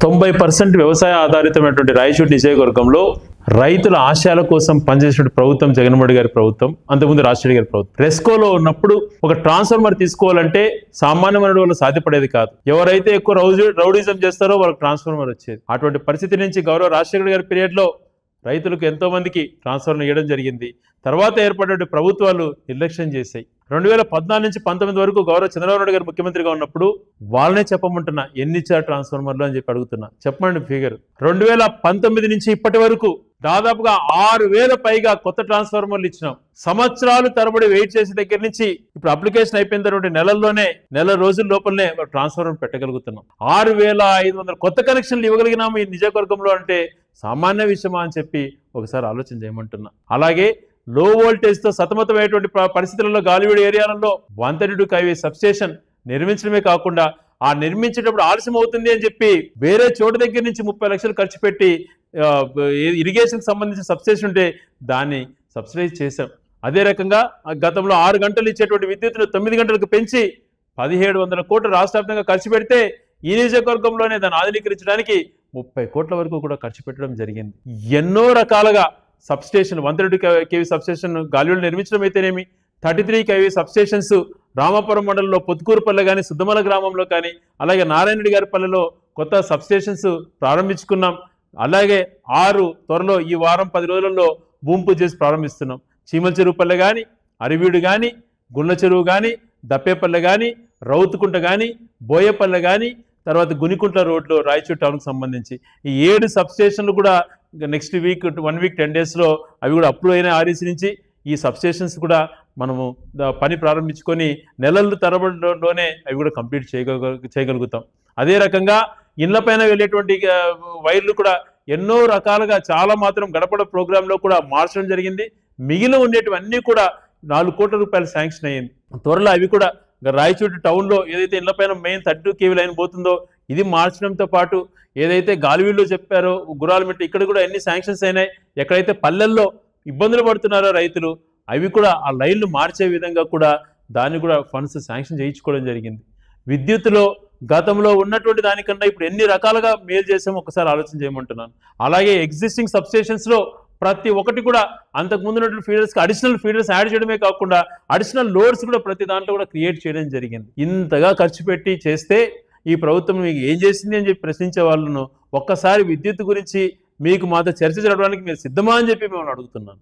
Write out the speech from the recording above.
90% వ్యవసాయ ఆధారితమైనటువంటి రాయచోటి నియోజకవర్గంలో రైతుల ఆశయాల కోసం పనిచేసిన ప్రభుత్వం జగన్మోహన్ రెడ్డి గారి ప్రభుత్వం, అంతకుముందు రాజశేఖర్ గారి ప్రభుత్వం. రెస్కోలో ఉన్నప్పుడు ఒక ట్రాన్స్ఫార్మర్ తీసుకోవాలంటే సామాన్యమైన వాళ్ళు సాధ్యపడేది కాదు. ఎవరైతే ఎక్కువ రౌడీజం చేస్తారో వాళ్ళకి ట్రాన్స్ఫార్మర్ వచ్చేది. అటువంటి పరిస్థితి నుంచి గౌరవ రాజశేఖర్ గారి పీరియడ్లో రైతులకు ఎంతో మందికి ట్రాన్స్ఫార్మర్ ఇవ్వడం జరిగింది. తర్వాత ఏర్పడే ప్రభుత్వాలు నిర్లక్ష్యం చేశాయి. 2014 నుంచి 19 వరకు గౌరవ చంద్రబాబు నాయుడు గారు ముఖ్యమంత్రిగా ఉన్నప్పుడు వాళ్ళనే చెప్పమంటున్నా, ఎన్ని ఇచ్చారు ట్రాన్స్ఫార్మర్లు అని చెప్పి అడుగుతున్నా, చెప్పండి ఫిగర్. 2019 నుంచి ఇప్పటి వరకు దాదాపుగా 6,000 పైగా కొత్త ట్రాన్స్ఫార్మర్లు ఇచ్చినాం. సంవత్సరాలు తరబడి వెయిట్ చేసే దగ్గర నుంచి ఇప్పుడు అప్లికేషన్ అయిపోయిన తర్వాత నెల రోజుల లోపలనే ట్రాన్స్ఫార్మర్ పెట్టగలుగుతున్నాం. 6,500 కొత్త కనెక్షన్లు ఇవ్వగలిగినాము ఈ నియోజకవర్గంలో అంటే సామాన్య విషయమా అని చెప్పి ఒకసారి ఆలోచన చేయమంటున్నా. అలాగే లో వోల్టేజ్తో సతమతమైనటువంటి పరిస్థితులలో గాలివీడు ఏరియాలలో 132 kV సబ్స్టేషన్ నిర్మించడమే కాకుండా ఆ నిర్మించేటప్పుడు ఆలస్యం అవుతుంది అని చెప్పి వేరే చోటు దగ్గర నుంచి 30 లక్షలు ఖర్చు పెట్టి ఇరిగేషన్కి సంబంధించిన సబ్స్టేషన్ ఉంటే దాన్ని సబ్సిడైజ్ చేశాం. అదే రకంగా గతంలో 6 గంటలు ఇచ్చేటువంటి విద్యుత్తును 9 గంటలకు పెంచి 1,700 కోట్లు రాష్ట్ర వ్యాప్తంగా ఖర్చు పెడితే ఈ నియోజకవర్గంలోనే దాన్ని ఆధునీకరించడానికి 30 కోట్ల వరకు కూడా ఖర్చు పెట్టడం జరిగింది. ఎన్నో రకాలుగా సబ్స్టేషన్ 132 kV సబ్స్టేషన్ గాలివీడు నిర్మించడం అయితేనేమి, 33 kV సబ్స్టేషన్స్ రామాపురం మండలంలో పొత్తుకూరుపల్లె కానీ, సుద్దమల గ్రామంలో కానీ, అలాగే నారాయణరెడ్డి గారి పల్లెలో కొత్త సబ్స్టేషన్స్ ప్రారంభించుకున్నాం. అలాగే 6 త్వరలో ఈ వారం 10 రోజులలో భూమి పూజ చేసి ప్రారంభిస్తున్నాం. చీమల చెరువు పల్లె కానీ, అరివీడు కానీ, గుండ్ల చెరువు కానీ, దప్పేపల్లె కానీ, రౌతుకుంట కానీ, బోయపల్లె కానీ, తర్వాత గునికుంట్ల రోడ్లో రాయచూరు టౌన్కి సంబంధించి ఈ 7 సబ్స్టేషన్లు కూడా నెక్స్ట్ వీక్ 1 వీక్ 10 డేస్లో అవి కూడా అప్రూవ్ అయిన ఆర్ఈసీ నుంచి. ఈ సబ్స్టేషన్స్ కూడా మనము పని ప్రారంభించుకొని నెలల తరబడిలోనే అవి కూడా కంప్లీట్ చేయగలుగుతాం. అదే రకంగా ఇళ్లపైన వెళ్ళేటువంటి వైర్లు కూడా ఎన్నో రకాలుగా చాలా మాత్రం గడపడ ప్రోగ్రాంలో కూడా మార్చడం జరిగింది. మిగిలిన ఉండేటివన్నీ కూడా 4 కోట్ల రూపాయలు శాంక్షన్ అయ్యింది. త్వరలో అవి కూడా రాయచోటి టౌన్లో ఏదైతే ఇళ్లపైన మెయిన్ 32 kV లైన్ పోతుందో ఇది మార్చడంతో పాటు ఏదైతే గాలివీడులో చెప్పారో గురాలమిట్ట ఇక్కడ కూడా ఎన్ని శాంక్షన్స్ అయినాయి, ఎక్కడైతే పల్లెల్లో ఇబ్బందులు పడుతున్నారో రైతులు అవి కూడా ఆ లైన్లు మార్చే విధంగా కూడా దాన్ని కూడా ఫండ్స్ శాంక్షన్ చేయించుకోవడం జరిగింది. విద్యుత్తులో గతంలో ఉన్నటువంటి దానికన్నా ఇప్పుడు ఎన్ని రకాలుగా మేలు చేసామో ఒకసారి ఆలోచన చేయమంటున్నాను. అలాగే ఎగ్జిస్టింగ్ సబ్స్టేషన్స్లో ప్రతి ఒక్కటి కూడా అంతకుముందు ఉన్నటువంటి ఫీడర్స్కి అడిషనల్ ఫీడర్స్ యాడ్ చేయడమే కాకుండా అడిషనల్ లోడ్స్ కూడా ప్రతి దాంట్లో కూడా క్రియేట్ చేయడం జరిగింది. ఇంతగా ఖర్చు పెట్టి చేస్తే ఈ ప్రభుత్వం మీకు ఏం చేసింది అని చెప్పి ప్రశ్నించే వాళ్ళను ఒక్కసారి విద్యుత్ గురించి మీకు మాతో చర్చ జరపడానికి మీరు సిద్ధమా అని చెప్పి మేము అడుగుతున్నాను.